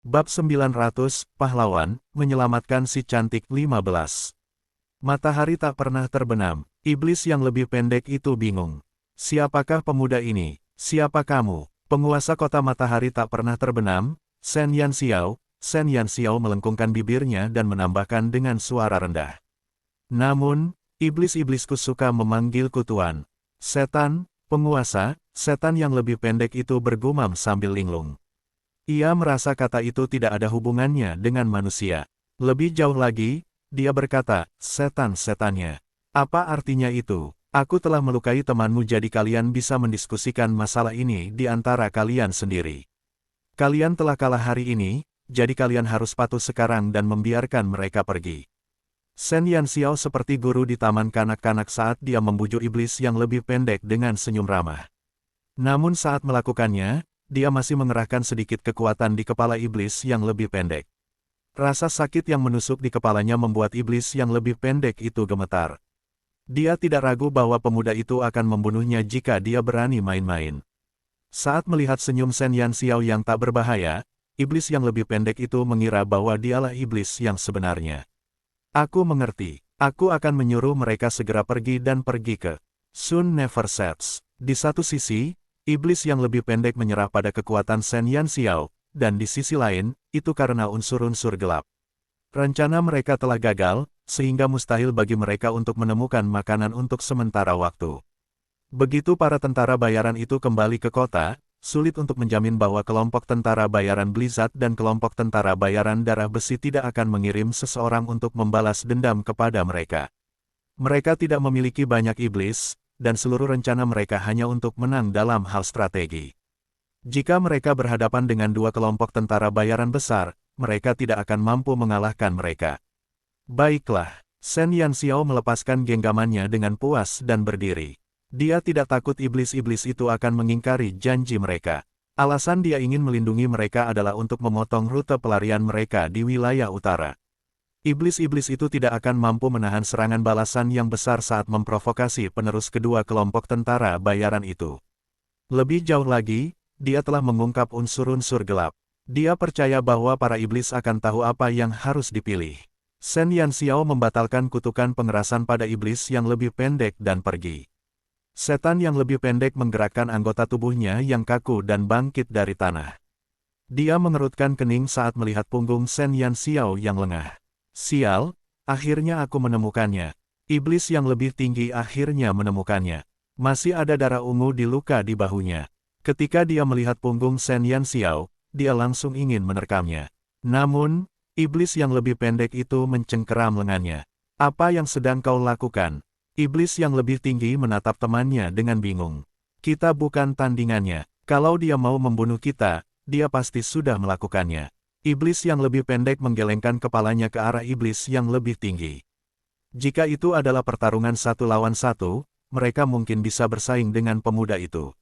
Bab 900, Pahlawan, menyelamatkan si cantik 15. Matahari tak pernah terbenam, iblis yang lebih pendek itu bingung. Siapakah pemuda ini? Siapa kamu? Penguasa kota matahari tak pernah terbenam, Shen Yanxiao. Shen Yanxiao melengkungkan bibirnya dan menambahkan dengan suara rendah. Namun, iblis-iblisku suka memanggilku tuan. Setan, penguasa, setan yang lebih pendek itu bergumam sambil linglung. Ia merasa kata itu tidak ada hubungannya dengan manusia. Lebih jauh lagi, dia berkata, setan-setannya. Apa artinya itu? Aku telah melukai temanmu jadi kalian bisa mendiskusikan masalah ini di antara kalian sendiri. Kalian telah kalah hari ini, jadi kalian harus patuh sekarang dan membiarkan mereka pergi. Shen Yanxiao seperti guru di taman kanak-kanak saat dia membujuk iblis yang lebih pendek dengan senyum ramah. Namun saat melakukannya, dia masih mengerahkan sedikit kekuatan di kepala iblis yang lebih pendek. Rasa sakit yang menusuk di kepalanya membuat iblis yang lebih pendek itu gemetar. Dia tidak ragu bahwa pemuda itu akan membunuhnya jika dia berani main-main. Saat melihat senyum Shen Yanxiao yang tak berbahaya, iblis yang lebih pendek itu mengira bahwa dialah iblis yang sebenarnya. Aku mengerti. Aku akan menyuruh mereka segera pergi dan pergi ke Sun Never Sets. Di satu sisi, iblis yang lebih pendek menyerah pada kekuatan Shen Yanxiao, dan di sisi lain, itu karena unsur-unsur gelap. Rencana mereka telah gagal, sehingga mustahil bagi mereka untuk menemukan makanan untuk sementara waktu. Begitu para tentara bayaran itu kembali ke kota, sulit untuk menjamin bahwa kelompok tentara bayaran Blizzard dan kelompok tentara bayaran darah besi tidak akan mengirim seseorang untuk membalas dendam kepada mereka. Mereka tidak memiliki banyak iblis, dan seluruh rencana mereka hanya untuk menang dalam hal strategi. Jika mereka berhadapan dengan dua kelompok tentara bayaran besar, mereka tidak akan mampu mengalahkan mereka. Baiklah, Shen Yanxiao melepaskan genggamannya dengan puas dan berdiri. Dia tidak takut iblis-iblis itu akan mengingkari janji mereka. Alasan dia ingin melindungi mereka adalah untuk memotong rute pelarian mereka di wilayah utara. Iblis-iblis itu tidak akan mampu menahan serangan balasan yang besar saat memprovokasi penerus kedua kelompok tentara bayaran itu. Lebih jauh lagi, dia telah mengungkap unsur-unsur gelap. Dia percaya bahwa para iblis akan tahu apa yang harus dipilih. Shen Yanxiao membatalkan kutukan pengerasan pada iblis yang lebih pendek dan pergi. Setan yang lebih pendek menggerakkan anggota tubuhnya yang kaku dan bangkit dari tanah. Dia mengerutkan kening saat melihat punggung Shen Yanxiao yang lengah. Sial, akhirnya aku menemukannya. Iblis yang lebih tinggi akhirnya menemukannya. Masih ada darah ungu di luka di bahunya. Ketika dia melihat punggung Shen Yanxiao, dia langsung ingin menerkamnya. Namun, iblis yang lebih pendek itu mencengkeram lengannya. Apa yang sedang kau lakukan? Iblis yang lebih tinggi menatap temannya dengan bingung. Kita bukan tandingannya. Kalau dia mau membunuh kita, dia pasti sudah melakukannya. Iblis yang lebih pendek menggelengkan kepalanya ke arah iblis yang lebih tinggi. Jika itu adalah pertarungan 1 lawan 1, mereka mungkin bisa bersaing dengan pemuda itu.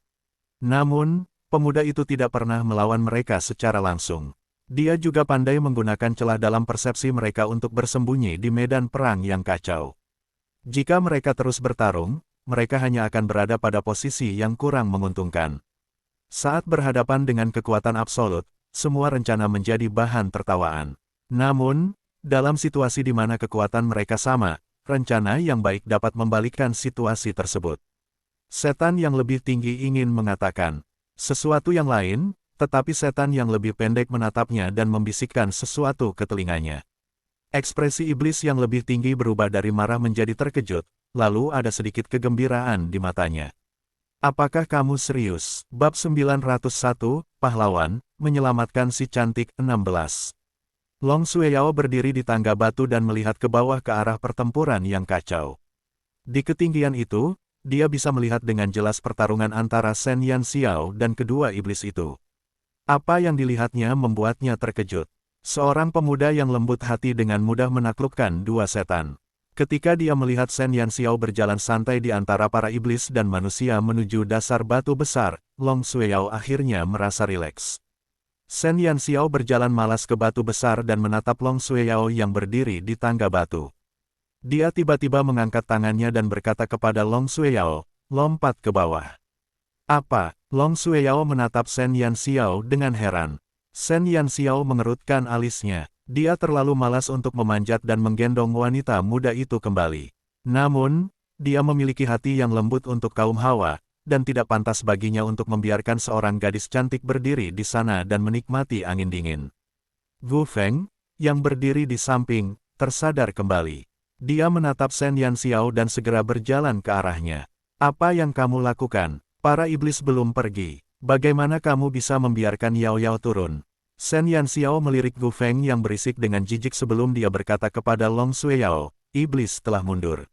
Namun, pemuda itu tidak pernah melawan mereka secara langsung. Dia juga pandai menggunakan celah dalam persepsi mereka untuk bersembunyi di medan perang yang kacau. Jika mereka terus bertarung, mereka hanya akan berada pada posisi yang kurang menguntungkan. Saat berhadapan dengan kekuatan absolut, semua rencana menjadi bahan tertawaan. Namun, dalam situasi di mana kekuatan mereka sama, rencana yang baik dapat membalikkan situasi tersebut. Setan yang lebih tinggi ingin mengatakan sesuatu yang lain, tetapi setan yang lebih pendek menatapnya dan membisikkan sesuatu ke telinganya. Ekspresi iblis yang lebih tinggi berubah dari marah menjadi terkejut, lalu ada sedikit kegembiraan di matanya. Apakah kamu serius? Bab 901, Pahlawan, menyelamatkan si cantik 16. Long Xueyao berdiri di tangga batu dan melihat ke bawah ke arah pertempuran yang kacau. Di ketinggian itu, dia bisa melihat dengan jelas pertarungan antara Shen Yanxiao dan kedua iblis itu. Apa yang dilihatnya membuatnya terkejut. Seorang pemuda yang lembut hati dengan mudah menaklukkan dua setan. Ketika dia melihat Shen Yanxiao berjalan santai di antara para iblis dan manusia menuju dasar batu besar, Long Xueyao akhirnya merasa rileks. Shen Yanxiao berjalan malas ke batu besar dan menatap Long Xueyao yang berdiri di tangga batu. Dia tiba-tiba mengangkat tangannya dan berkata kepada Long Xueyao, lompat ke bawah. Apa? Long Xueyao menatap Shen Yanxiao dengan heran. Shen Yanxiao mengerutkan alisnya. Dia terlalu malas untuk memanjat dan menggendong wanita muda itu kembali. Namun, dia memiliki hati yang lembut untuk kaum Hawa, dan tidak pantas baginya untuk membiarkan seorang gadis cantik berdiri di sana dan menikmati angin dingin. Gu Feng, yang berdiri di samping, tersadar kembali. Dia menatap Shen Yanxiao dan segera berjalan ke arahnya. Apa yang kamu lakukan? Para iblis belum pergi. Bagaimana kamu bisa membiarkan Yao Yao turun? Shen Yanxiao melirik Gu Feng yang berisik dengan jijik sebelum dia berkata kepada Long Sueyao, iblis telah mundur.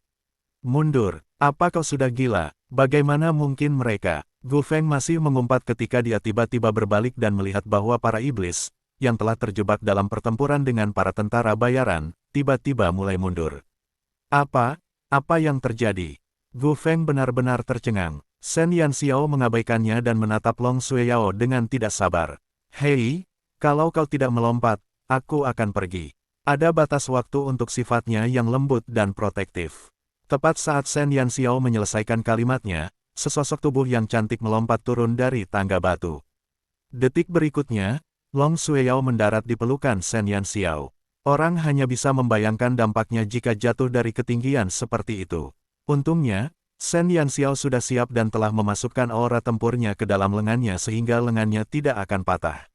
Mundur, apa kau sudah gila? Bagaimana mungkin mereka? Gu Feng masih mengumpat ketika dia tiba-tiba berbalik dan melihat bahwa para iblis, yang telah terjebak dalam pertempuran dengan para tentara bayaran, tiba-tiba mulai mundur. Apa yang terjadi? Gu Feng benar-benar tercengang. Shen Yanxiao mengabaikannya dan menatap Long Sueyao dengan tidak sabar. Hei! Kalau kau tidak melompat, aku akan pergi. Ada batas waktu untuk sifatnya yang lembut dan protektif. Tepat saat Shen Yanxiao menyelesaikan kalimatnya, sesosok tubuh yang cantik melompat turun dari tangga batu. Detik berikutnya, Long Sueyao mendarat di pelukan Shen Yanxiao. Orang hanya bisa membayangkan dampaknya jika jatuh dari ketinggian seperti itu. Untungnya, Shen Yanxiao sudah siap dan telah memasukkan aura tempurnya ke dalam lengannya sehingga lengannya tidak akan patah.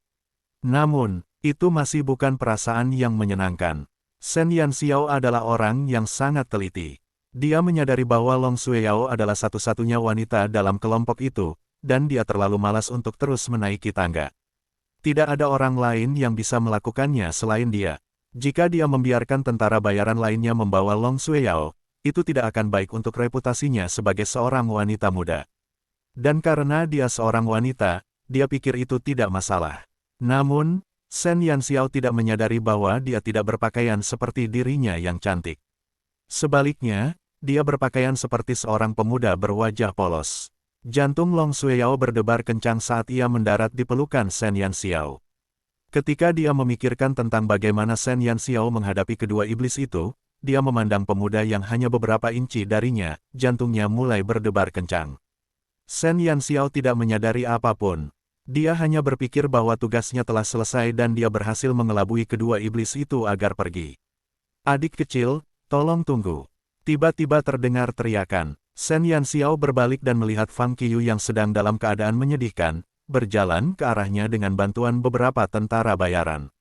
Namun, itu masih bukan perasaan yang menyenangkan. Shen Yanxiao adalah orang yang sangat teliti. Dia menyadari bahwa Long Sueyao adalah satu-satunya wanita dalam kelompok itu, dan dia terlalu malas untuk terus menaiki tangga. Tidak ada orang lain yang bisa melakukannya selain dia. Jika dia membiarkan tentara bayaran lainnya membawa Long Sueyao, itu tidak akan baik untuk reputasinya sebagai seorang wanita muda. Dan karena dia seorang wanita, dia pikir itu tidak masalah. Namun, Shen Yanxiao tidak menyadari bahwa dia tidak berpakaian seperti dirinya yang cantik. Sebaliknya, dia berpakaian seperti seorang pemuda berwajah polos. Jantung Long Sueyao berdebar kencang saat ia mendarat di pelukan Shen Yanxiao. Ketika dia memikirkan tentang bagaimana Shen Yanxiao menghadapi kedua iblis itu, dia memandang pemuda yang hanya beberapa inci darinya, jantungnya mulai berdebar kencang. Shen Yanxiao tidak menyadari apapun. Dia hanya berpikir bahwa tugasnya telah selesai dan dia berhasil mengelabui kedua iblis itu agar pergi. Adik kecil, tolong tunggu. Tiba-tiba terdengar teriakan. Shen Yanxiao berbalik dan melihat Fang Qiyu yang sedang dalam keadaan menyedihkan, berjalan ke arahnya dengan bantuan beberapa tentara bayaran.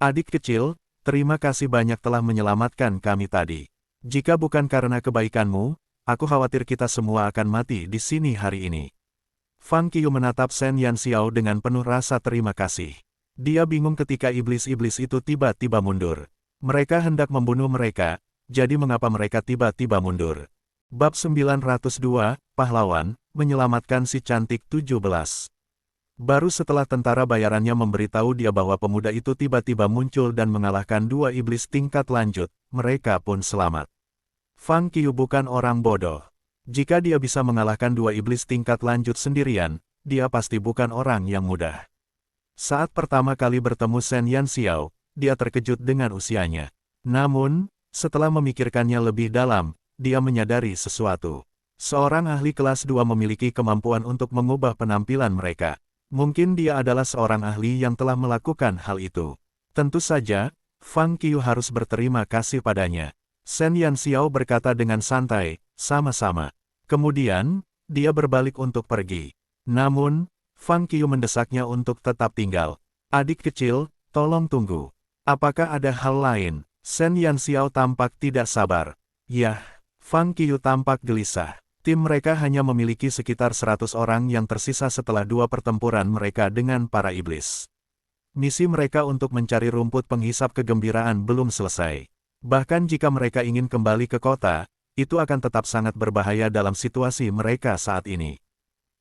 Adik kecil, terima kasih banyak telah menyelamatkan kami tadi. Jika bukan karena kebaikanmu, aku khawatir kita semua akan mati di sini hari ini. Fang Qiyu menatap Shen Yanxiao dengan penuh rasa terima kasih. Dia bingung ketika iblis-iblis itu tiba-tiba mundur. Mereka hendak membunuh mereka, jadi mengapa mereka tiba-tiba mundur? Bab 902, Pahlawan, menyelamatkan si cantik 17. Baru setelah tentara bayarannya memberitahu dia bahwa pemuda itu tiba-tiba muncul dan mengalahkan dua iblis tingkat lanjut, mereka pun selamat. Fang Qiyu bukan orang bodoh. Jika dia bisa mengalahkan dua iblis tingkat lanjut sendirian, dia pasti bukan orang yang mudah. Saat pertama kali bertemu Shen Yanxiao, dia terkejut dengan usianya. Namun, setelah memikirkannya lebih dalam, dia menyadari sesuatu. Seorang ahli kelas 2 memiliki kemampuan untuk mengubah penampilan mereka. Mungkin dia adalah seorang ahli yang telah melakukan hal itu. Tentu saja, Fang Qiyu harus berterima kasih padanya. Shen Yanxiao berkata dengan santai, sama-sama. Kemudian, dia berbalik untuk pergi. Namun, Fang Qiyu mendesaknya untuk tetap tinggal. Adik kecil, tolong tunggu. Apakah ada hal lain? Shen Yanxiao tampak tidak sabar. Yah, Fang Qiyu tampak gelisah. Tim mereka hanya memiliki sekitar 100 orang yang tersisa setelah dua pertempuran mereka dengan para iblis. Misi mereka untuk mencari rumput penghisap kegembiraan belum selesai. Bahkan jika mereka ingin kembali ke kota, itu akan tetap sangat berbahaya dalam situasi mereka saat ini.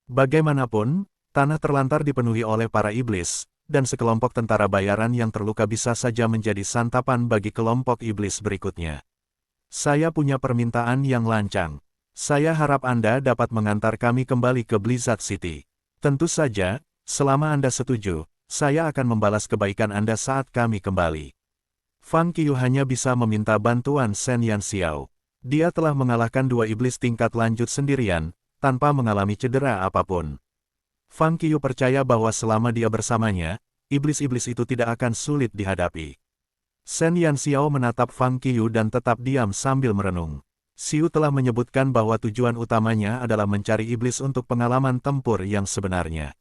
Bagaimanapun, tanah terlantar dipenuhi oleh para iblis, dan sekelompok tentara bayaran yang terluka bisa saja menjadi santapan bagi kelompok iblis berikutnya. Saya punya permintaan yang lancang. Saya harap Anda dapat mengantar kami kembali ke Blizzard City. Tentu saja, selama Anda setuju, saya akan membalas kebaikan Anda saat kami kembali. Fang Qiyu hanya bisa meminta bantuan Shen Yanxiao. Dia telah mengalahkan dua iblis tingkat lanjut sendirian, tanpa mengalami cedera apapun. Fang Qiyu percaya bahwa selama dia bersamanya, iblis-iblis itu tidak akan sulit dihadapi. Shen Yanxiao menatap Fang Qiyu dan tetap diam sambil merenung. Xiu telah menyebutkan bahwa tujuan utamanya adalah mencari iblis untuk pengalaman tempur yang sebenarnya.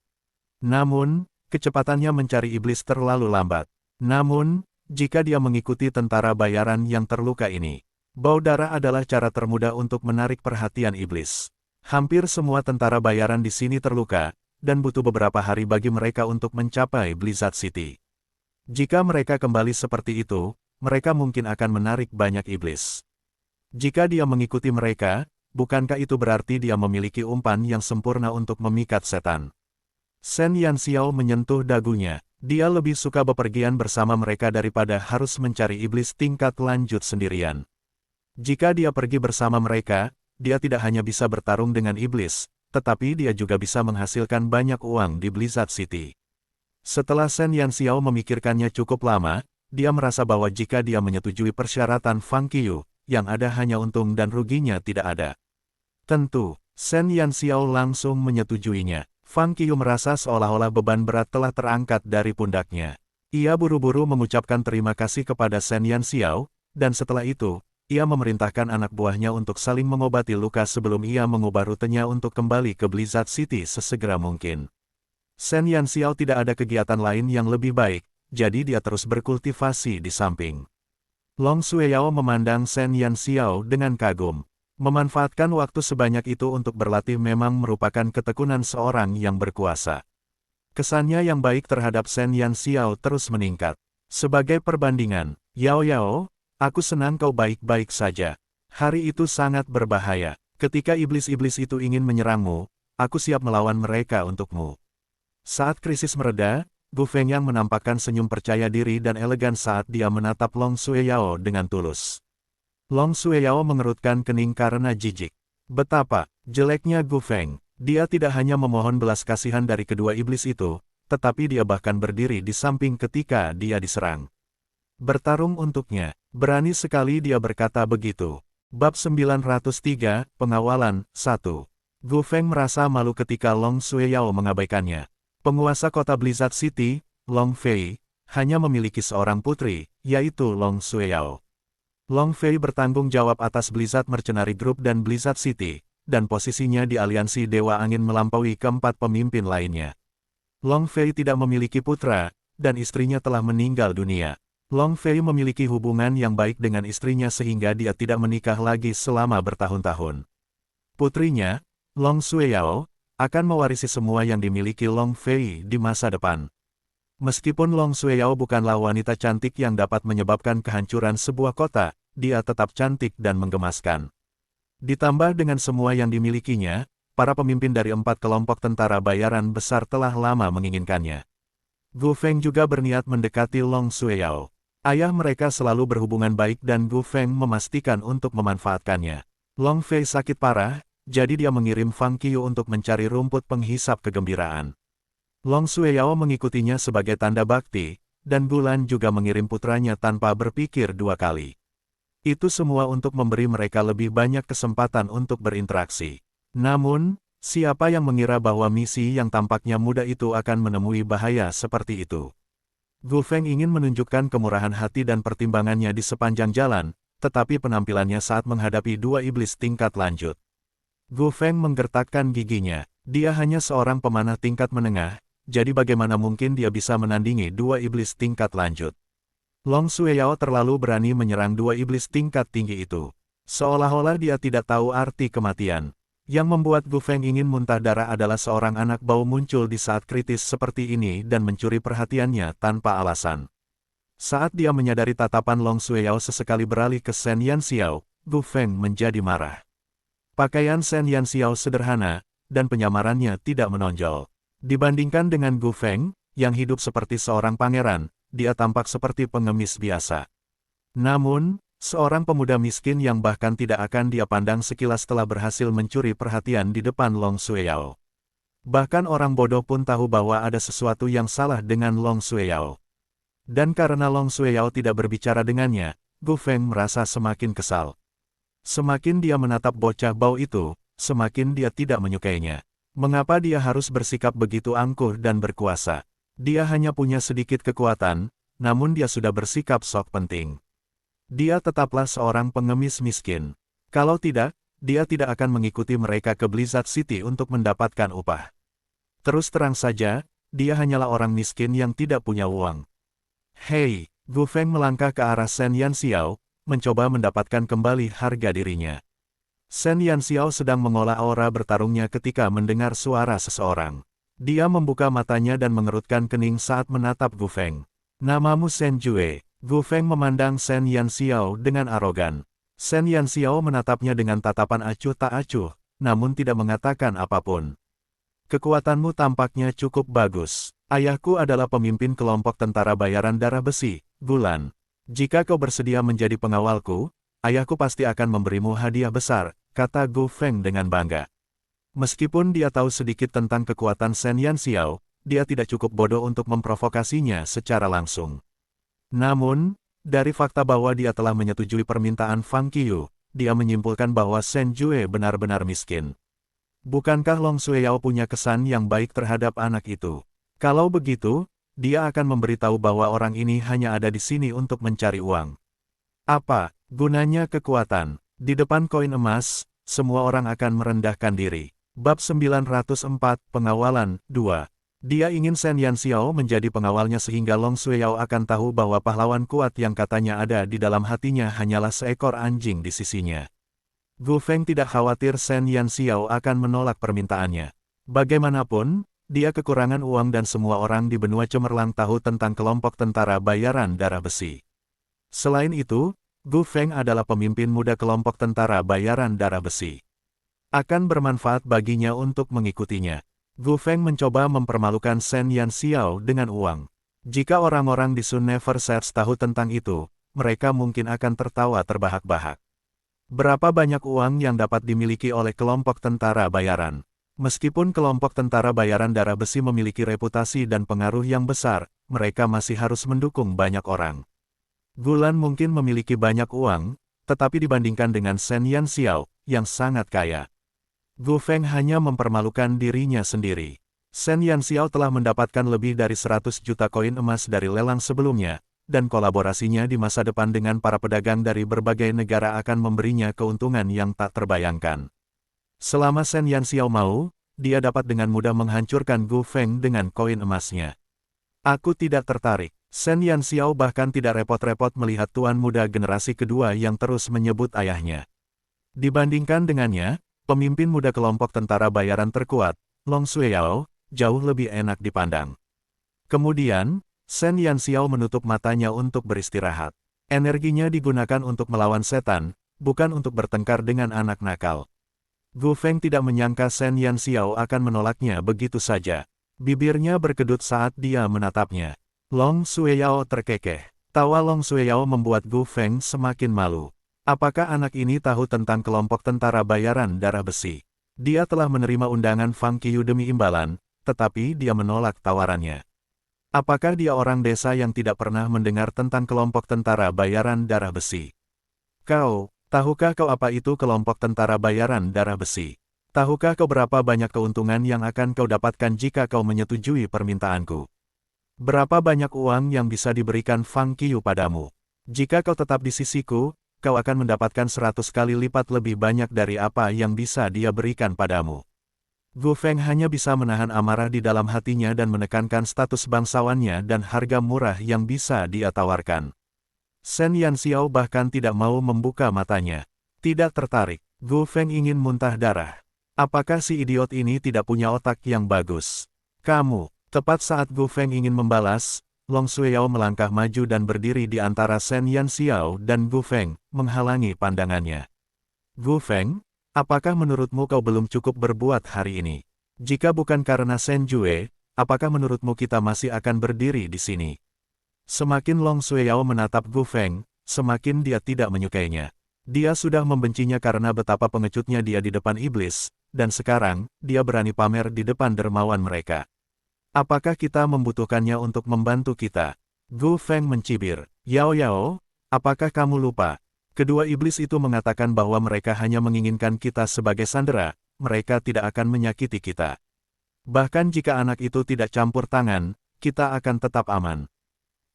Namun, kecepatannya mencari iblis terlalu lambat. Namun, jika dia mengikuti tentara bayaran yang terluka ini, bau darah adalah cara termudah untuk menarik perhatian iblis. Hampir semua tentara bayaran di sini terluka, dan butuh beberapa hari bagi mereka untuk mencapai Blizzard City. Jika mereka kembali seperti itu, mereka mungkin akan menarik banyak iblis. Jika dia mengikuti mereka, bukankah itu berarti dia memiliki umpan yang sempurna untuk memikat setan? Shen Yanxiao menyentuh dagunya. Dia lebih suka bepergian bersama mereka daripada harus mencari iblis tingkat lanjut sendirian. Jika dia pergi bersama mereka, dia tidak hanya bisa bertarung dengan iblis, tetapi dia juga bisa menghasilkan banyak uang di Blizzard City. Setelah Shen Yanxiao memikirkannya cukup lama, dia merasa bahwa jika dia menyetujui persyaratan Fang Qiyu, yang ada hanya untung dan ruginya tidak ada. Tentu, Shen Yanxiao langsung menyetujuinya. Fang Qiyu merasa seolah-olah beban berat telah terangkat dari pundaknya. Ia buru-buru mengucapkan terima kasih kepada Shen Yanxiao, dan setelah itu, ia memerintahkan anak buahnya untuk saling mengobati luka sebelum ia mengubah rutenya untuk kembali ke Blizzard City sesegera mungkin. Shen Yanxiao tidak ada kegiatan lain yang lebih baik, jadi dia terus berkultivasi di samping. Long Sueyao memandang Shen Yanxiao dengan kagum. Memanfaatkan waktu sebanyak itu untuk berlatih memang merupakan ketekunan seorang yang berkuasa. Kesannya yang baik terhadap Shen Yanxiao terus meningkat. Sebagai perbandingan, Yao Yao, aku senang kau baik-baik saja. Hari itu sangat berbahaya. Ketika iblis-iblis itu ingin menyerangmu, aku siap melawan mereka untukmu. Saat krisis mereda, Gu Fengyang menampakkan senyum percaya diri dan elegan saat dia menatap Long Sueyao dengan tulus. Long Sueyao mengerutkan kening karena jijik. Betapa jeleknya Gu Feng. Dia tidak hanya memohon belas kasihan dari kedua iblis itu, tetapi dia bahkan berdiri di samping ketika dia diserang. Bertarung untuknya. Berani sekali dia berkata begitu. Bab 903, Pengawalan, 1. Gu Feng merasa malu ketika Long Sueyao mengabaikannya. Penguasa kota Blizzard City, Long Fei, hanya memiliki seorang putri, yaitu Long Sueyao. Long Fei bertanggung jawab atas Blizzard Mercenary Group dan Blizzard City, dan posisinya di aliansi Dewa Angin melampaui keempat pemimpin lainnya. Long Fei tidak memiliki putra, dan istrinya telah meninggal dunia. Long Fei memiliki hubungan yang baik dengan istrinya sehingga dia tidak menikah lagi selama bertahun-tahun. Putrinya, Long Sueyao, akan mewarisi semua yang dimiliki Long Fei di masa depan. Meskipun Long Sueyao bukanlah wanita cantik yang dapat menyebabkan kehancuran sebuah kota, dia tetap cantik dan menggemaskan. Ditambah dengan semua yang dimilikinya, para pemimpin dari 4 kelompok tentara bayaran besar telah lama menginginkannya. Gu Feng juga berniat mendekati Long Sueyao. Ayah mereka selalu berhubungan baik dan Gu Feng memastikan untuk memanfaatkannya. Long Fei sakit parah, jadi dia mengirim Fang Qiyu untuk mencari rumput penghisap kegembiraan. Long Sueyao mengikutinya sebagai tanda bakti, dan Gulan juga mengirim putranya tanpa berpikir dua kali. Itu semua untuk memberi mereka lebih banyak kesempatan untuk berinteraksi. Namun, siapa yang mengira bahwa misi yang tampaknya mudah itu akan menemui bahaya seperti itu? Gu Feng ingin menunjukkan kemurahan hati dan pertimbangannya di sepanjang jalan, tetapi penampilannya saat menghadapi dua iblis tingkat lanjut. Gu Feng menggertakkan giginya. Dia hanya seorang pemanah tingkat menengah, jadi bagaimana mungkin dia bisa menandingi dua iblis tingkat lanjut? Long Sueyao terlalu berani menyerang dua iblis tingkat tinggi itu. Seolah-olah dia tidak tahu arti kematian. Yang membuat Gu Feng ingin muntah darah adalah seorang anak bau muncul di saat kritis seperti ini dan mencuri perhatiannya tanpa alasan. Saat dia menyadari tatapan Long Sueyao sesekali beralih ke Shen Yanxiao, Gu Feng menjadi marah. Pakaian Shen Yanxiao sederhana, dan penyamarannya tidak menonjol. Dibandingkan dengan Gu Feng, yang hidup seperti seorang pangeran, dia tampak seperti pengemis biasa. Namun, seorang pemuda miskin yang bahkan tidak akan dia pandang sekilas telah berhasil mencuri perhatian di depan Long Sueyao. Bahkan orang bodoh pun tahu bahwa ada sesuatu yang salah dengan Long Sueyao. Dan karena Long Sueyao tidak berbicara dengannya, Gu Feng merasa semakin kesal. Semakin dia menatap bocah bau itu, semakin dia tidak menyukainya. Mengapa dia harus bersikap begitu angkuh dan berkuasa? Dia hanya punya sedikit kekuatan, namun dia sudah bersikap sok penting. Dia tetaplah seorang pengemis miskin. Kalau tidak, dia tidak akan mengikuti mereka ke Blizzard City untuk mendapatkan upah. Terus terang saja, dia hanyalah orang miskin yang tidak punya uang. Hei, Gu Feng melangkah ke arah Shen Yanxiao, mencoba mendapatkan kembali harga dirinya. Shen Yanxiao sedang mengolah aura bertarungnya ketika mendengar suara seseorang. Dia membuka matanya dan mengerutkan kening saat menatap Gu Feng. Namamu Shen Jue. Gu Feng memandang Shen Yanxiao dengan arogan. Shen Yanxiao menatapnya dengan tatapan acuh tak acuh, namun tidak mengatakan apapun. Kekuatanmu tampaknya cukup bagus. Ayahku adalah pemimpin kelompok tentara bayaran darah besi, Gulan. Jika kau bersedia menjadi pengawalku, ayahku pasti akan memberimu hadiah besar, kata Gu Feng dengan bangga. Meskipun dia tahu sedikit tentang kekuatan Shen Yanxiao, dia tidak cukup bodoh untuk memprovokasinya secara langsung. Namun, dari fakta bahwa dia telah menyetujui permintaan Fang Qiyu, dia menyimpulkan bahwa Shen Jue benar-benar miskin. Bukankah Long Sueyao punya kesan yang baik terhadap anak itu? Kalau begitu, dia akan memberitahu bahwa orang ini hanya ada di sini untuk mencari uang. Apa gunanya kekuatan? Di depan koin emas, semua orang akan merendahkan diri. Bab 904, Pengawalan, 2. Dia ingin Shen Yanxiao menjadi pengawalnya sehingga Long Sueyao akan tahu bahwa pahlawan kuat yang katanya ada di dalam hatinya hanyalah seekor anjing di sisinya. Gu Feng tidak khawatir Shen Yanxiao akan menolak permintaannya. Bagaimanapun, dia kekurangan uang dan semua orang di benua cemerlang tahu tentang kelompok tentara bayaran darah besi. Selain itu, Gu Feng adalah pemimpin muda kelompok tentara bayaran darah besi. Akan bermanfaat baginya untuk mengikutinya. Gu Feng mencoba mempermalukan Shen Yanxiao dengan uang. Jika orang-orang di Sun Never Sets tahu tentang itu, mereka mungkin akan tertawa terbahak-bahak. Berapa banyak uang yang dapat dimiliki oleh kelompok tentara bayaran? Meskipun kelompok tentara bayaran darah besi memiliki reputasi dan pengaruh yang besar, mereka masih harus mendukung banyak orang. Gulan mungkin memiliki banyak uang, tetapi dibandingkan dengan Shen Yanxiao, yang sangat kaya, Gu Feng hanya mempermalukan dirinya sendiri. Shen Yanxiao telah mendapatkan lebih dari 100 juta koin emas dari lelang sebelumnya, dan kolaborasinya di masa depan dengan para pedagang dari berbagai negara akan memberinya keuntungan yang tak terbayangkan. Selama Shen Yanxiao mau, dia dapat dengan mudah menghancurkan Gu Feng dengan koin emasnya. Aku tidak tertarik. Shen Yanxiao bahkan tidak repot-repot melihat tuan muda generasi kedua yang terus menyebut ayahnya. Dibandingkan dengannya, pemimpin muda kelompok tentara bayaran terkuat, Long Sueyao, jauh lebih enak dipandang. Kemudian, Shen Yanxiao menutup matanya untuk beristirahat. Energinya digunakan untuk melawan setan, bukan untuk bertengkar dengan anak nakal. Gu Feng tidak menyangka Shen Yanxiao akan menolaknya begitu saja. Bibirnya berkedut saat dia menatapnya. Long Sueyao terkekeh. Tawa Long Sueyao membuat Gu Feng semakin malu. Apakah anak ini tahu tentang kelompok tentara bayaran darah besi? Dia telah menerima undangan Fang Qiyu demi imbalan, tetapi dia menolak tawarannya. Apakah dia orang desa yang tidak pernah mendengar tentang kelompok tentara bayaran darah besi? Tahukah kau apa itu kelompok tentara bayaran darah besi? Tahukah kau berapa banyak keuntungan yang akan kau dapatkan jika kau menyetujui permintaanku? Berapa banyak uang yang bisa diberikan Fang Qiyu padamu? Jika kau tetap di sisiku, kau akan mendapatkan 100 kali lipat lebih banyak dari apa yang bisa dia berikan padamu. Gu Feng hanya bisa menahan amarah di dalam hatinya dan menekankan status bangsawannya dan harga murah yang bisa dia tawarkan. Shen Yanxiao bahkan tidak mau membuka matanya. Tidak tertarik. Gu Feng ingin muntah darah. Apakah si idiot ini tidak punya otak yang bagus? Kamu. Tepat saat Gu Feng ingin membalas, Long Sueyao melangkah maju dan berdiri di antara Shen Yanxiao dan Gu Feng, menghalangi pandangannya. Gu Feng? Apakah menurutmu kau belum cukup berbuat hari ini? Jika bukan karena Shen Jue, apakah menurutmu kita masih akan berdiri di sini? Semakin Long Sueyao menatap Gu Feng, semakin dia tidak menyukainya. Dia sudah membencinya karena betapa pengecutnya dia di depan iblis, dan sekarang, dia berani pamer di depan dermawan mereka. Apakah kita membutuhkannya untuk membantu kita? Gu Feng mencibir. Yao, apakah kamu lupa? Kedua iblis itu mengatakan bahwa mereka hanya menginginkan kita sebagai sandera, mereka tidak akan menyakiti kita. Bahkan jika anak itu tidak campur tangan, kita akan tetap aman.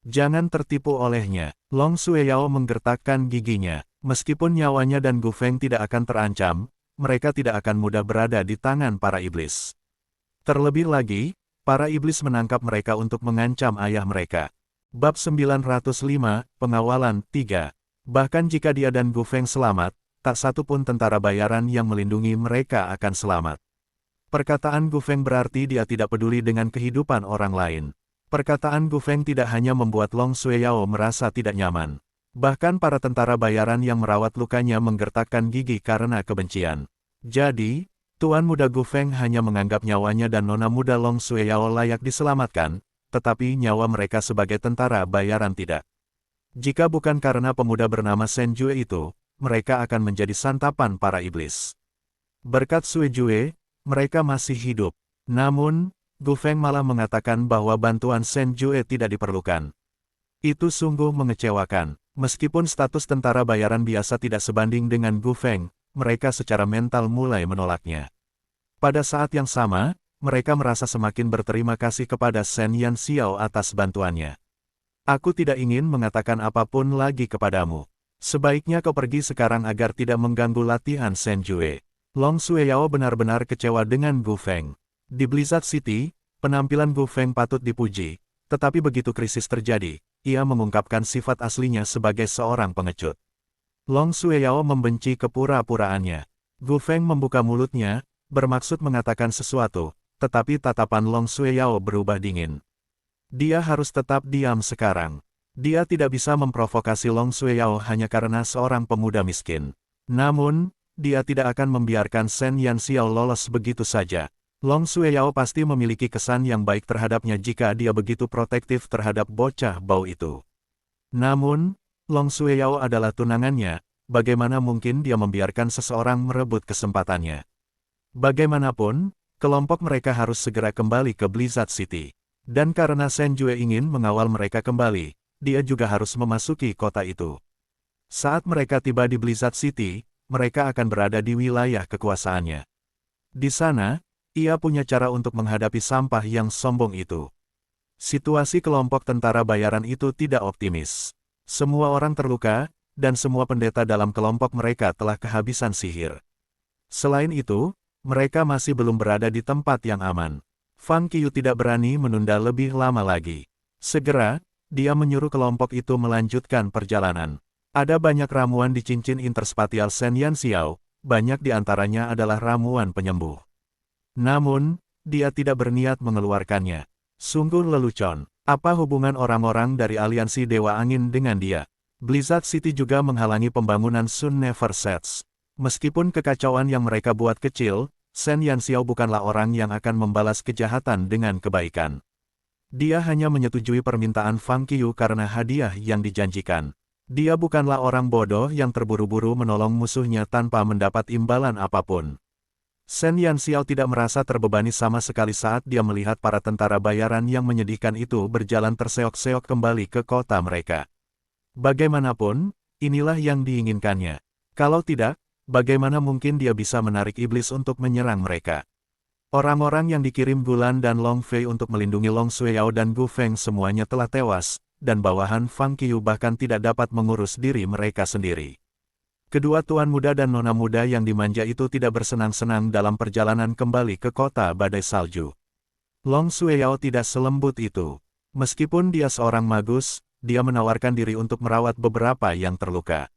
Jangan tertipu olehnya. Long Sueyao menggertakkan giginya. Meskipun nyawanya dan Gu Feng tidak akan terancam, mereka tidak akan mudah berada di tangan para iblis. Terlebih lagi, para iblis menangkap mereka untuk mengancam ayah mereka. Bab 905, Pengawalan 3. Bahkan jika dia dan Gu Feng selamat, tak satu pun tentara bayaran yang melindungi mereka akan selamat. Perkataan Gu Feng berarti dia tidak peduli dengan kehidupan orang lain. Perkataan Gu Feng tidak hanya membuat Long Sueyao merasa tidak nyaman. Bahkan para tentara bayaran yang merawat lukanya menggertakkan gigi karena kebencian. Jadi, Tuan Muda Gu Feng hanya menganggap nyawanya dan nona muda Long Sueyao layak diselamatkan, tetapi nyawa mereka sebagai tentara bayaran tidak. Jika bukan karena pemuda bernama Shen Jue itu, mereka akan menjadi santapan para iblis. Berkat Sui Jue, mereka masih hidup. Namun, Gu Feng malah mengatakan bahwa bantuan Shen Jue tidak diperlukan. Itu sungguh mengecewakan. Meskipun status tentara bayaran biasa tidak sebanding dengan Gu Feng, mereka secara mental mulai menolaknya. Pada saat yang sama, mereka merasa semakin berterima kasih kepada Shen Yan Xiao atas bantuannya. Aku tidak ingin mengatakan apapun lagi kepadamu. Sebaiknya kau pergi sekarang agar tidak mengganggu latihan Shen Jue. Long Sueyao benar-benar kecewa dengan Gu Feng. Di Blizzard City, penampilan Gu Feng patut dipuji, tetapi begitu krisis terjadi, ia mengungkapkan sifat aslinya sebagai seorang pengecut. Long Sueyao membenci kepura-puraannya. Gu Feng membuka mulutnya, bermaksud mengatakan sesuatu, tetapi tatapan Long Sueyao berubah dingin. Dia harus tetap diam sekarang. Dia tidak bisa memprovokasi Long Sueyao hanya karena seorang pemuda miskin. Namun, dia tidak akan membiarkan Shen Yan Xiao lolos begitu saja. Long Sueyao pasti memiliki kesan yang baik terhadapnya jika dia begitu protektif terhadap bocah bau itu. Namun, Long Sueyao adalah tunangannya, bagaimana mungkin dia membiarkan seseorang merebut kesempatannya. Bagaimanapun, kelompok mereka harus segera kembali ke Blizzard City. Dan karena Shen Jue ingin mengawal mereka kembali, dia juga harus memasuki kota itu. Saat mereka tiba di Blizzard City, mereka akan berada di wilayah kekuasaannya. Di sana, ia punya cara untuk menghadapi sampah yang sombong itu. Situasi kelompok tentara bayaran itu tidak optimis. Semua orang terluka, dan semua pendeta dalam kelompok mereka telah kehabisan sihir. Selain itu, mereka masih belum berada di tempat yang aman. Fang Qiu tidak berani menunda lebih lama lagi. Segera, dia menyuruh kelompok itu melanjutkan perjalanan. Ada banyak ramuan di cincin interspatial Shen Yan Xiao, banyak di antaranya adalah ramuan penyembuh. Namun, dia tidak berniat mengeluarkannya. Sungguh lelucon. Apa hubungan orang-orang dari aliansi Dewa Angin dengan dia? Blizzard City juga menghalangi pembangunan Sun Never Sets. Meskipun kekacauan yang mereka buat kecil, Shen Yan Xiao bukanlah orang yang akan membalas kejahatan dengan kebaikan. Dia hanya menyetujui permintaan Fang Qiu karena hadiah yang dijanjikan. Dia bukanlah orang bodoh yang terburu-buru menolong musuhnya tanpa mendapat imbalan apapun. Shen Yan Xiao tidak merasa terbebani sama sekali saat dia melihat para tentara bayaran yang menyedihkan itu berjalan terseok-seok kembali ke kota mereka. Bagaimanapun, inilah yang diinginkannya. Kalau tidak, bagaimana mungkin dia bisa menarik iblis untuk menyerang mereka? Orang-orang yang dikirim Gulan dan Long Fei untuk melindungi Long Sueyao dan Gu Feng semuanya telah tewas, dan bawahan Fang Qiu bahkan tidak dapat mengurus diri mereka sendiri. Kedua tuan muda dan nona muda yang dimanja itu tidak bersenang-senang dalam perjalanan kembali ke kota badai salju. Long Sueyao tidak selembut itu. Meskipun dia seorang magus, dia menawarkan diri untuk merawat beberapa yang terluka.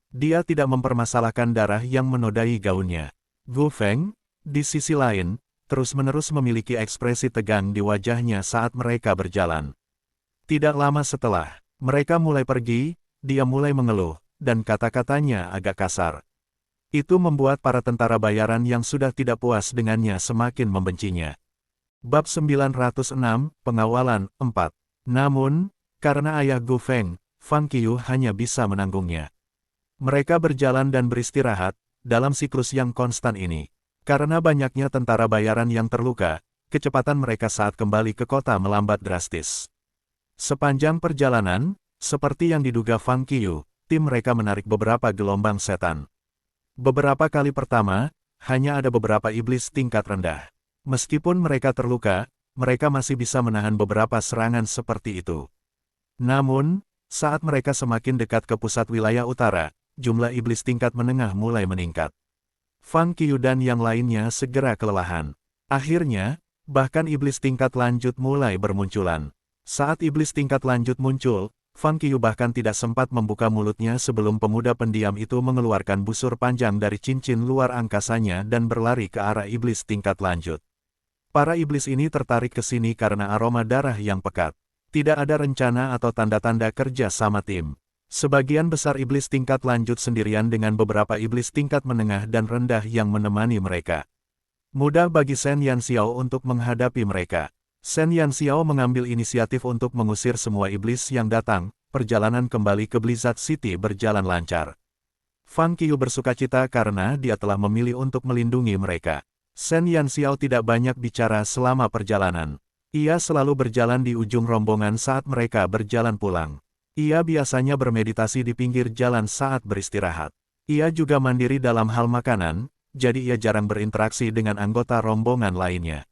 Dia tidak mempermasalahkan darah yang menodai gaunnya. Gu Feng, di sisi lain, terus-menerus memiliki ekspresi tegang di wajahnya saat mereka berjalan. Tidak lama setelah mereka mulai pergi, dia mulai mengeluh, dan kata-katanya agak kasar. Itu membuat para tentara bayaran yang sudah tidak puas dengannya semakin membencinya. Bab 906, Pengawalan 4. Namun, karena ayah Gu Feng, Fang Qiu hanya bisa menanggungnya. Mereka berjalan dan beristirahat, dalam siklus yang konstan ini. Karena banyaknya tentara bayaran yang terluka, kecepatan mereka saat kembali ke kota melambat drastis. Sepanjang perjalanan, seperti yang diduga Fang Qiu, tim mereka menarik beberapa gelombang setan. Beberapa kali pertama, hanya ada beberapa iblis tingkat rendah. Meskipun mereka terluka, mereka masih bisa menahan beberapa serangan seperti itu. Namun, saat mereka semakin dekat ke pusat wilayah utara, jumlah iblis tingkat menengah mulai meningkat. Fang Qiu dan yang lainnya segera kelelahan. Akhirnya, bahkan iblis tingkat lanjut mulai bermunculan. Saat iblis tingkat lanjut muncul, Fang Qiu bahkan tidak sempat membuka mulutnya sebelum pemuda pendiam itu mengeluarkan busur panjang dari cincin luar angkasanya dan berlari ke arah iblis tingkat lanjut. Para iblis ini tertarik ke sini karena aroma darah yang pekat. Tidak ada rencana atau tanda-tanda kerja sama tim. Sebagian besar iblis tingkat lanjut sendirian dengan beberapa iblis tingkat menengah dan rendah yang menemani mereka. Mudah bagi Shen Yanxiao untuk menghadapi mereka. Shen Yanxiao mengambil inisiatif untuk mengusir semua iblis yang datang. Perjalanan kembali ke Blizzard City berjalan lancar. Fang Qiu bersukacita karena dia telah memilih untuk melindungi mereka. Shen Yanxiao tidak banyak bicara selama perjalanan. Ia selalu berjalan di ujung rombongan saat mereka berjalan pulang. Ia biasanya bermeditasi di pinggir jalan saat beristirahat. Ia juga mandiri dalam hal makanan, jadi ia jarang berinteraksi dengan anggota rombongan lainnya.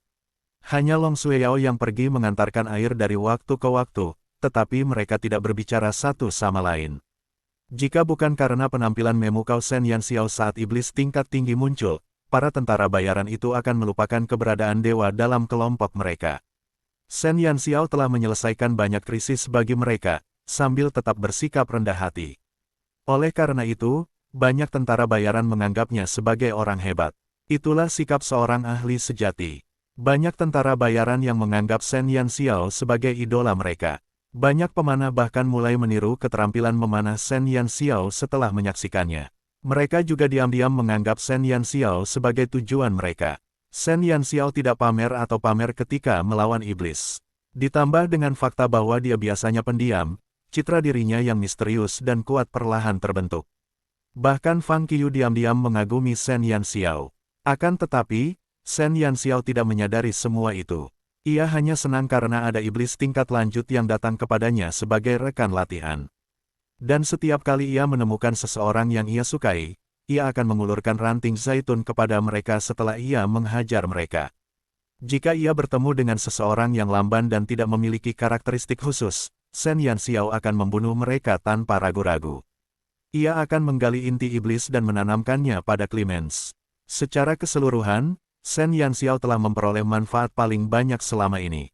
Hanya Long Xueyao yang pergi mengantarkan air dari waktu ke waktu, tetapi mereka tidak berbicara satu sama lain. Jika bukan karena penampilan memukau Shen Yanxiao saat iblis tingkat tinggi muncul, para tentara bayaran itu akan melupakan keberadaan dewa dalam kelompok mereka. Shen Yanxiao telah menyelesaikan banyak krisis bagi mereka, sambil tetap bersikap rendah hati. Oleh karena itu, banyak tentara bayaran menganggapnya sebagai orang hebat. Itulah sikap seorang ahli sejati. Banyak tentara bayaran yang menganggap Shen Yanxiao sebagai idola mereka. Banyak pemanah bahkan mulai meniru keterampilan memanah Shen Yanxiao setelah menyaksikannya. Mereka juga diam-diam menganggap Shen Yanxiao sebagai tujuan mereka. Shen Yanxiao tidak pamer atau pamer ketika melawan iblis. Ditambah dengan fakta bahwa dia biasanya pendiam, citra dirinya yang misterius dan kuat perlahan terbentuk. Bahkan Fang Qiu diam-diam mengagumi Shen Yanxiao. Akan tetapi, Shen Yanxiao tidak menyadari semua itu. Ia hanya senang karena ada iblis tingkat lanjut yang datang kepadanya sebagai rekan latihan. Dan setiap kali ia menemukan seseorang yang ia sukai, ia akan mengulurkan ranting zaitun kepada mereka setelah ia menghajar mereka. Jika ia bertemu dengan seseorang yang lamban dan tidak memiliki karakteristik khusus, Shen Yanxiao akan membunuh mereka tanpa ragu-ragu. Ia akan menggali inti iblis dan menanamkannya pada Clemens. Secara keseluruhan, Shen Yanxiao telah memperoleh manfaat paling banyak selama ini.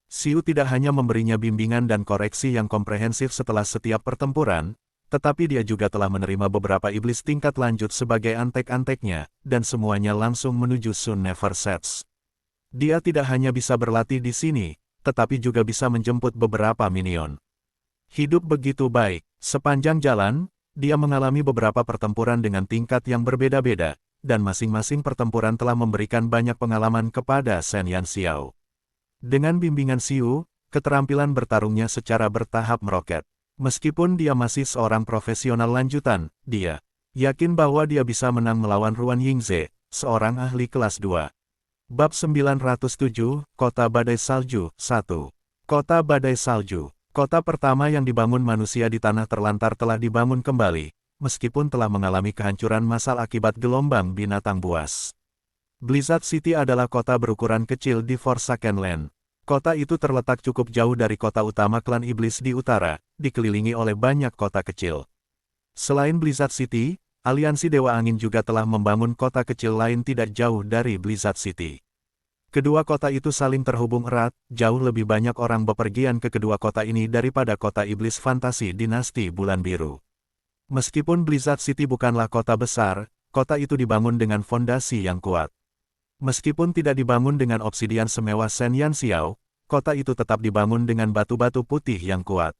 Xiu tidak hanya memberinya bimbingan dan koreksi yang komprehensif setelah setiap pertempuran, tetapi dia juga telah menerima beberapa iblis tingkat lanjut sebagai antek-anteknya, dan semuanya langsung menuju Sun Never Sets. Dia tidak hanya bisa berlatih di sini, tetapi juga bisa menjemput beberapa minion. Hidup begitu baik. Sepanjang jalan, dia mengalami beberapa pertempuran dengan tingkat yang berbeda-beda, dan masing-masing pertempuran telah memberikan banyak pengalaman kepada Shen Yanxiao. Dengan bimbingan Xiu, keterampilan bertarungnya secara bertahap meroket. Meskipun dia masih seorang profesional lanjutan, dia yakin bahwa dia bisa menang melawan Ruan Yingze, seorang ahli kelas 2. Bab 907, Kota Badai Salju, 1. Kota Badai Salju. Kota pertama yang dibangun manusia di tanah terlantar telah dibangun kembali, meskipun telah mengalami kehancuran massal akibat gelombang binatang buas. Blizzard City adalah kota berukuran kecil di Forsaken Land. Kota itu terletak cukup jauh dari kota utama klan iblis di utara, dikelilingi oleh banyak kota kecil. Selain Blizzard City, Aliansi Dewa Angin juga telah membangun kota kecil lain tidak jauh dari Blizzard City. Kedua kota itu saling terhubung erat, jauh lebih banyak orang bepergian ke kedua kota ini daripada kota iblis fantasi dinasti Bulan Biru. Meskipun Blizzard City bukanlah kota besar, kota itu dibangun dengan fondasi yang kuat. Meskipun tidak dibangun dengan obsidian semewah Shen Yanxiao, kota itu tetap dibangun dengan batu-batu putih yang kuat.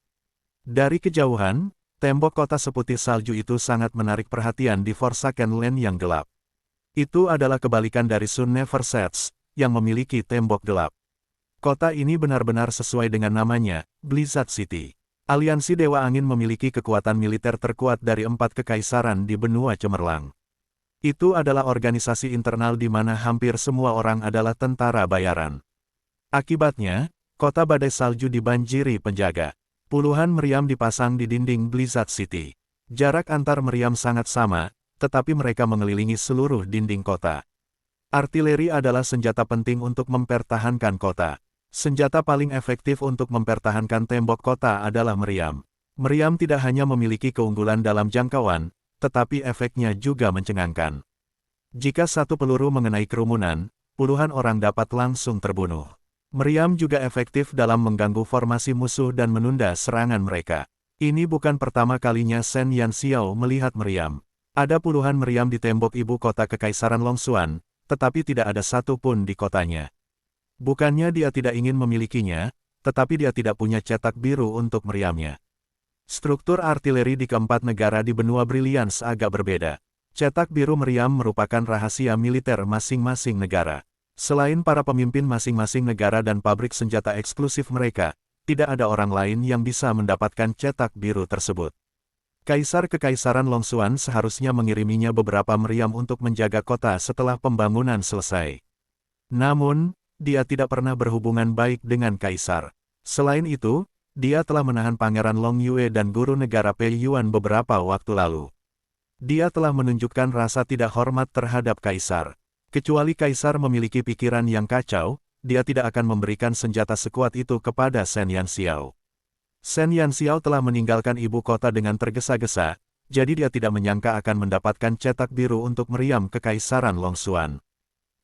Dari kejauhan, tembok kota seputih salju itu sangat menarik perhatian di Forsaken Land yang gelap. Itu adalah kebalikan dari Sun Never Sets, yang memiliki tembok gelap. Kota ini benar-benar sesuai dengan namanya, Blizzard City. Aliansi Dewa Angin memiliki kekuatan militer terkuat dari 4 kekaisaran di benua cemerlang. Itu adalah organisasi internal di mana hampir semua orang adalah tentara bayaran. Akibatnya, kota Badai Salju dibanjiri penjaga. Puluhan meriam dipasang di dinding Blizzard City. Jarak antar meriam sangat sama, tetapi mereka mengelilingi seluruh dinding kota. Artileri adalah senjata penting untuk mempertahankan kota. Senjata paling efektif untuk mempertahankan tembok kota adalah meriam. Meriam tidak hanya memiliki keunggulan dalam jangkauan, tetapi efeknya juga mencengangkan. Jika satu peluru mengenai kerumunan, puluhan orang dapat langsung terbunuh. Meriam juga efektif dalam mengganggu formasi musuh dan menunda serangan mereka. Ini bukan pertama kalinya Shen Yanxiao melihat meriam. Ada puluhan meriam di tembok ibu kota Kekaisaran Longxuan, tetapi tidak ada satu pun di kotanya. Bukannya dia tidak ingin memilikinya, tetapi dia tidak punya cetak biru untuk meriamnya. Struktur artileri di keempat negara di benua Brilliance agak berbeda. Cetak biru meriam merupakan rahasia militer masing-masing negara. Selain para pemimpin masing-masing negara dan pabrik senjata eksklusif mereka, tidak ada orang lain yang bisa mendapatkan cetak biru tersebut. Kaisar Kekaisaran Longxuan seharusnya mengiriminya beberapa meriam untuk menjaga kota setelah pembangunan selesai. Namun, dia tidak pernah berhubungan baik dengan kaisar. Selain itu, dia telah menahan Pangeran Long Yue dan guru negara Pei Yuan beberapa waktu lalu. Dia telah menunjukkan rasa tidak hormat terhadap kaisar. Kecuali kaisar memiliki pikiran yang kacau, dia tidak akan memberikan senjata sekuat itu kepada Shen Yanxiao. Shen Yanxiao telah meninggalkan ibu kota dengan tergesa-gesa, jadi dia tidak menyangka akan mendapatkan cetak biru untuk meriam Kekaisaran Longxuan.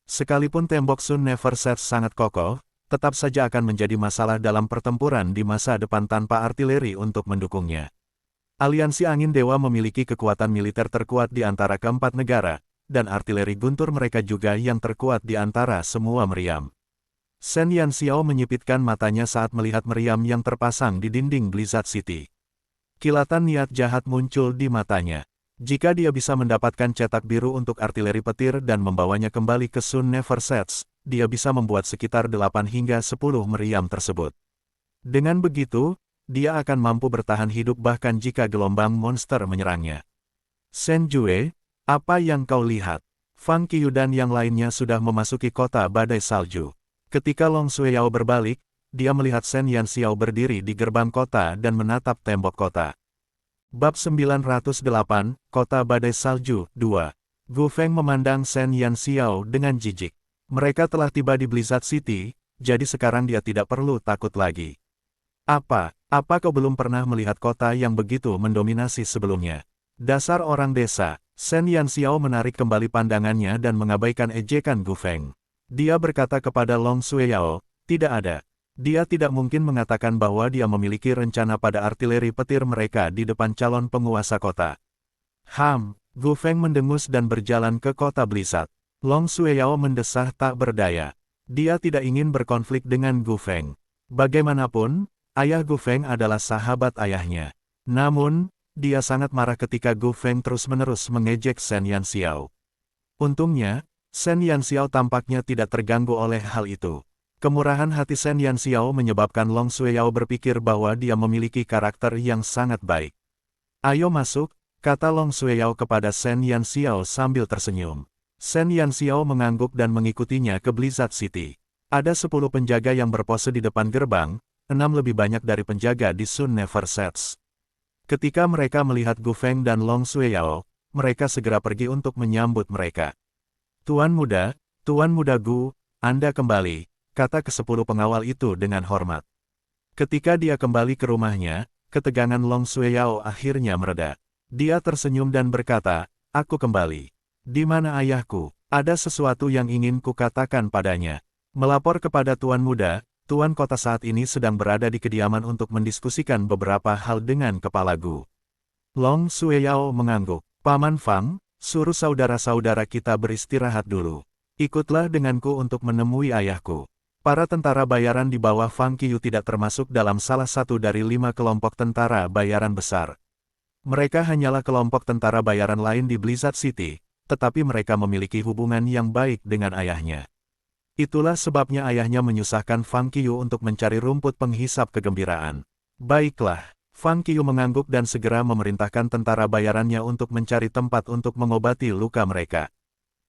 Sekalipun tembok Sun Never Set sangat kokoh, tetap saja akan menjadi masalah dalam pertempuran di masa depan tanpa artileri untuk mendukungnya. Aliansi Angin Dewa memiliki kekuatan militer terkuat di antara keempat negara, dan artileri guntur mereka juga yang terkuat di antara semua meriam. Shen Yanxiao menyipitkan matanya saat melihat meriam yang terpasang di dinding Blizzard City. Kilatan niat jahat muncul di matanya. Jika dia bisa mendapatkan cetak biru untuk artileri petir dan membawanya kembali ke Sun Never Sets, dia bisa membuat sekitar 8 hingga 10 meriam tersebut. Dengan begitu, dia akan mampu bertahan hidup bahkan jika gelombang monster menyerangnya. Shen Jue, apa yang kau lihat? Fang Qiyu dan yang lainnya sudah memasuki kota badai salju. Ketika Long Xueyao berbalik, dia melihat Shen Yanxiao berdiri di gerbang kota dan menatap tembok kota. Bab 908, Kota Badai Salju, 2. Gu Feng memandang Shen Yanxiao dengan jijik. Mereka telah tiba di Blizzard City, jadi sekarang dia tidak perlu takut lagi. Apa kau belum pernah melihat kota yang begitu mendominasi sebelumnya? Dasar orang desa, Shen Yanxiao menarik kembali pandangannya dan mengabaikan ejekan Gu Feng. Dia berkata kepada Long Xueyao, tidak ada. Dia tidak mungkin mengatakan bahwa dia memiliki rencana pada artileri petir mereka di depan calon penguasa kota. Gu Feng mendengus dan berjalan ke kota Blizzard. Long Xueyao mendesah tak berdaya. Dia tidak ingin berkonflik dengan Gu Feng. Bagaimanapun, ayah Gu Feng adalah sahabat ayahnya. Namun, dia sangat marah ketika Gu Feng terus-menerus mengejek Shen Yanxiao. Untungnya, Shen Yanxiao tampaknya tidak terganggu oleh hal itu. Kemurahan hati Shen Yanxiao menyebabkan Long Xueyao berpikir bahwa dia memiliki karakter yang sangat baik. Ayo masuk, kata Long Xueyao kepada Shen Yanxiao sambil tersenyum. Shen Yanxiao mengangguk dan mengikutinya ke Blizzard City. Ada 10 penjaga yang berpose di depan gerbang, 6 lebih banyak dari penjaga di Sun Never Sets. Ketika mereka melihat Gu Feng dan Long Xueyao, mereka segera pergi untuk menyambut mereka. Tuan Muda Gu, Anda kembali, kata ke-10 pengawal itu dengan hormat. Ketika dia kembali ke rumahnya, ketegangan Long Xueyao akhirnya mereda. Dia tersenyum dan berkata, aku kembali. Di mana ayahku? Ada sesuatu yang ingin kukatakan padanya. Melapor kepada Tuan Muda, Tuan Kota saat ini sedang berada di kediaman untuk mendiskusikan beberapa hal dengan Kepala Gu. Long Xueyao mengangguk. Paman Fang, suruh saudara-saudara kita beristirahat dulu. Ikutlah denganku untuk menemui ayahku. Para tentara bayaran di bawah Fang Qiyu tidak termasuk dalam salah satu dari 5 kelompok tentara bayaran besar. Mereka hanyalah kelompok tentara bayaran lain di Blizzard City, tetapi mereka memiliki hubungan yang baik dengan ayahnya. Itulah sebabnya ayahnya menyusahkan Fang Qiyu untuk mencari rumput penghisap kegembiraan. Baiklah, Fang Qiyu mengangguk dan segera memerintahkan tentara bayarannya untuk mencari tempat untuk mengobati luka mereka.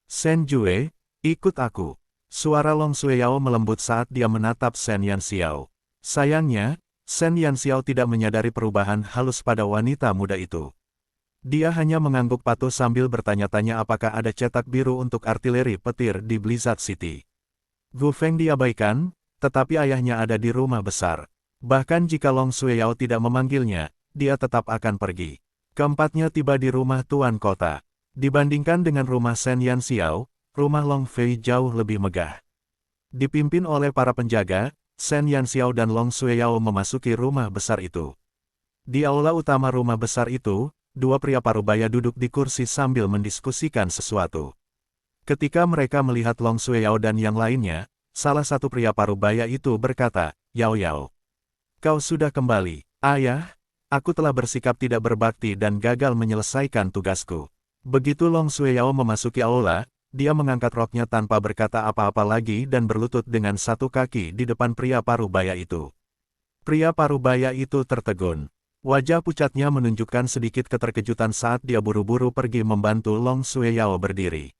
Shen Jue, ikut aku. Suara Long Xueyao melembut saat dia menatap Shen Yanxiao. Sayangnya, Shen Yanxiao tidak menyadari perubahan halus pada wanita muda itu. Dia hanya mengangguk patuh sambil bertanya-tanya apakah ada cetak biru untuk artileri petir di Blizzard City. Gu Feng diabaikan, tetapi ayahnya ada di rumah besar. Bahkan jika Long Shueyao tidak memanggilnya, dia tetap akan pergi. Keempatnya tiba di rumah tuan kota. Dibandingkan dengan rumah Shen Yanxiao, rumah Long Fei jauh lebih megah. Dipimpin oleh para penjaga, Shen Yanxiao dan Long Shueyao memasuki rumah besar itu. Di aula utama rumah besar itu, dua pria parubaya duduk di kursi sambil mendiskusikan sesuatu. Ketika mereka melihat Long Shueyao dan yang lainnya, salah satu pria parubaya itu berkata, "Yao Yao, kau sudah kembali." "Ayah, aku telah bersikap tidak berbakti dan gagal menyelesaikan tugasku." Begitu Long Shueyao memasuki aula, dia mengangkat roknya tanpa berkata apa-apa lagi dan berlutut dengan satu kaki di depan pria parubaya itu. Pria parubaya itu tertegun. Wajah pucatnya menunjukkan sedikit keterkejutan saat dia buru-buru pergi membantu Long Shueyao berdiri.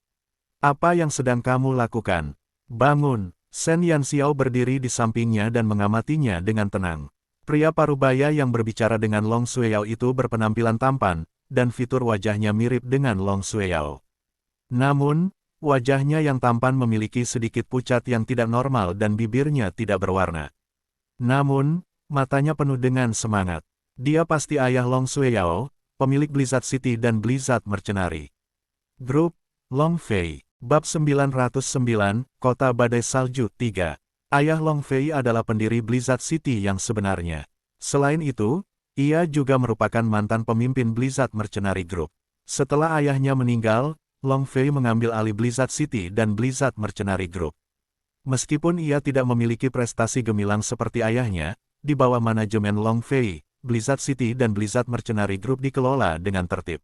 "Apa yang sedang kamu lakukan? Bangun!" Shen Yanxiao berdiri di sampingnya dan mengamatinya dengan tenang. Pria parubaya yang berbicara dengan Long Shueyao itu berpenampilan tampan, dan fitur wajahnya mirip dengan Long Shueyao. Namun, wajahnya yang tampan memiliki sedikit pucat yang tidak normal dan bibirnya tidak berwarna. Namun, matanya penuh dengan semangat. Dia pasti ayah Long Shueyao, pemilik Blizzard City dan Blizzard Mercenary. Grup Long Fei. Bab 909, Kota Badai Salju 3. Ayah Long Fei adalah pendiri Blizzard City yang sebenarnya. Selain itu, ia juga merupakan mantan pemimpin Blizzard Mercenary Group. Setelah ayahnya meninggal, Long Fei mengambil alih Blizzard City dan Blizzard Mercenary Group. Meskipun ia tidak memiliki prestasi gemilang seperti ayahnya, di bawah manajemen Long Fei, Blizzard City dan Blizzard Mercenary Group dikelola dengan tertib.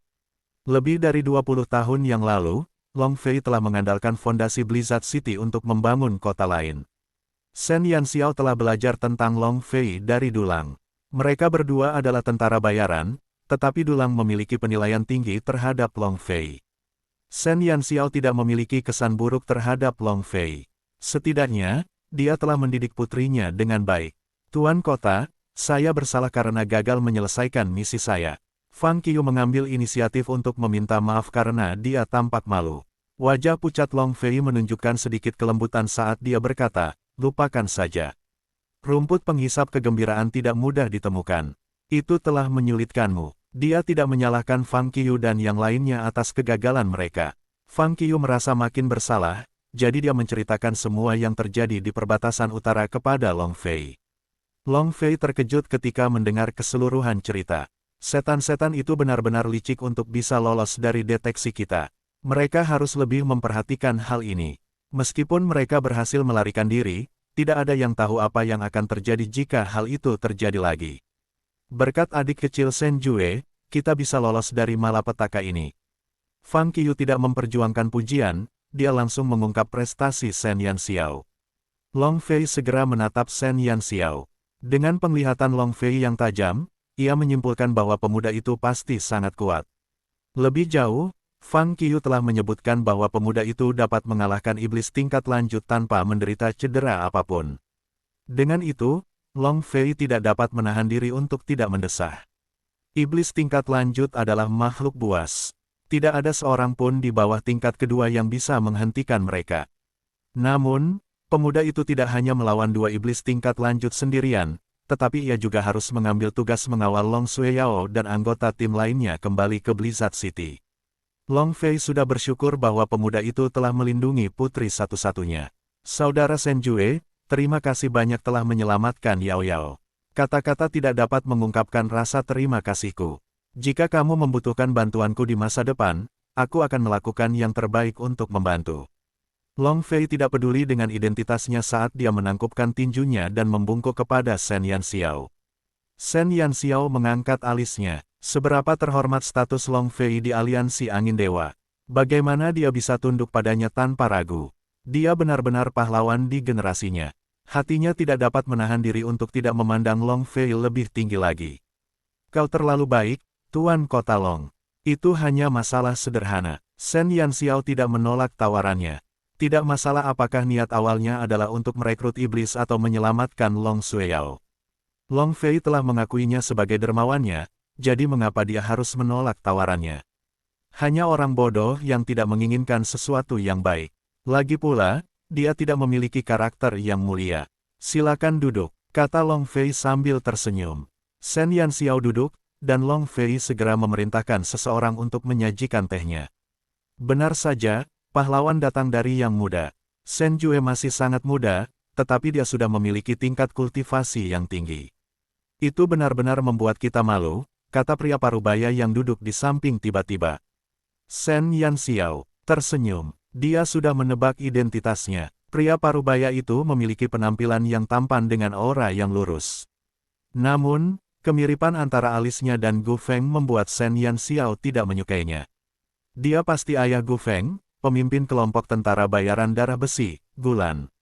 Lebih dari 20 tahun yang lalu, Long Fei telah mengandalkan fondasi Blizzard City untuk membangun kota lain. Shen Yanxiao telah belajar tentang Long Fei dari Dulang. Mereka berdua adalah tentara bayaran, tetapi Dulang memiliki penilaian tinggi terhadap Long Fei. Shen Yanxiao tidak memiliki kesan buruk terhadap Long Fei. Setidaknya, dia telah mendidik putrinya dengan baik. "Tuan kota, saya bersalah karena gagal menyelesaikan misi saya." Fang Qiu mengambil inisiatif untuk meminta maaf karena dia tampak malu. Wajah pucat Long Fei menunjukkan sedikit kelembutan saat dia berkata, "Lupakan saja. Rumput penghisap kegembiraan tidak mudah ditemukan. Itu telah menyulitkanmu." Dia tidak menyalahkan Fang Qiu dan yang lainnya atas kegagalan mereka. Fang Qiu merasa makin bersalah, jadi dia menceritakan semua yang terjadi di perbatasan utara kepada Long Fei. Long Fei terkejut ketika mendengar keseluruhan cerita. "Setan-setan itu benar-benar licik untuk bisa lolos dari deteksi kita. Mereka harus lebih memperhatikan hal ini. Meskipun mereka berhasil melarikan diri, tidak ada yang tahu apa yang akan terjadi jika hal itu terjadi lagi. Berkat adik kecil Shen Jue, kita bisa lolos dari malapetaka ini." Fang Qiu tidak memperjuangkan pujian, dia langsung mengungkap prestasi Shen Yanxiao. Long Fei segera menatap Shen Yanxiao. Dengan penglihatan Long Fei yang tajam, ia menyimpulkan bahwa pemuda itu pasti sangat kuat. Lebih jauh, Fang Qiu telah menyebutkan bahwa pemuda itu dapat mengalahkan iblis tingkat lanjut tanpa menderita cedera apapun. Dengan itu, Long Fei tidak dapat menahan diri untuk tidak mendesah. Iblis tingkat lanjut adalah makhluk buas. Tidak ada seorang pun di bawah tingkat kedua yang bisa menghentikan mereka. Namun, pemuda itu tidak hanya melawan dua iblis tingkat lanjut sendirian, tetapi ia juga harus mengambil tugas mengawal Long Shueyao dan anggota tim lainnya kembali ke Blizzard City. Long Fei sudah bersyukur bahwa pemuda itu telah melindungi putri satu-satunya. "Saudara Shen Jue, terima kasih banyak telah menyelamatkan Yao Yao. Kata-kata tidak dapat mengungkapkan rasa terima kasihku. Jika kamu membutuhkan bantuanku di masa depan, aku akan melakukan yang terbaik untuk membantu." Long Fei tidak peduli dengan identitasnya saat dia menangkupkan tinjunya dan membungkuk kepada Shen Yanxiao. Shen Yanxiao mengangkat alisnya. Seberapa terhormat status Long Fei di aliansi Angin Dewa? Bagaimana dia bisa tunduk padanya tanpa ragu? Dia benar-benar pahlawan di generasinya. Hatinya tidak dapat menahan diri untuk tidak memandang Long Fei lebih tinggi lagi. "Kau terlalu baik, Tuan Kota Long. Itu hanya masalah sederhana." Shen Yanxiao tidak menolak tawarannya. Tidak masalah apakah niat awalnya adalah untuk merekrut iblis atau menyelamatkan Long Shueyao. Long Fei telah mengakuinya sebagai dermawannya, jadi mengapa dia harus menolak tawarannya? Hanya orang bodoh yang tidak menginginkan sesuatu yang baik. Lagi pula, dia tidak memiliki karakter yang mulia. Silakan duduk, kata Long Fei sambil tersenyum. Shen Yanxiao duduk, dan Long Fei segera memerintahkan seseorang untuk menyajikan tehnya. Benar saja, pahlawan datang dari yang muda. Shen Jue masih sangat muda, tetapi dia sudah memiliki tingkat kultivasi yang tinggi. Itu benar-benar membuat kita malu, kata pria parubaya yang duduk di samping tiba-tiba. Shen Yanxiao tersenyum. Dia sudah menebak identitasnya. Pria parubaya itu memiliki penampilan yang tampan dengan aura yang lurus. Namun, kemiripan antara alisnya dan Gu Feng membuat Shen Yanxiao tidak menyukainya. Dia pasti ayah Gu Feng, pemimpin kelompok tentara bayaran darah besi, Gulan.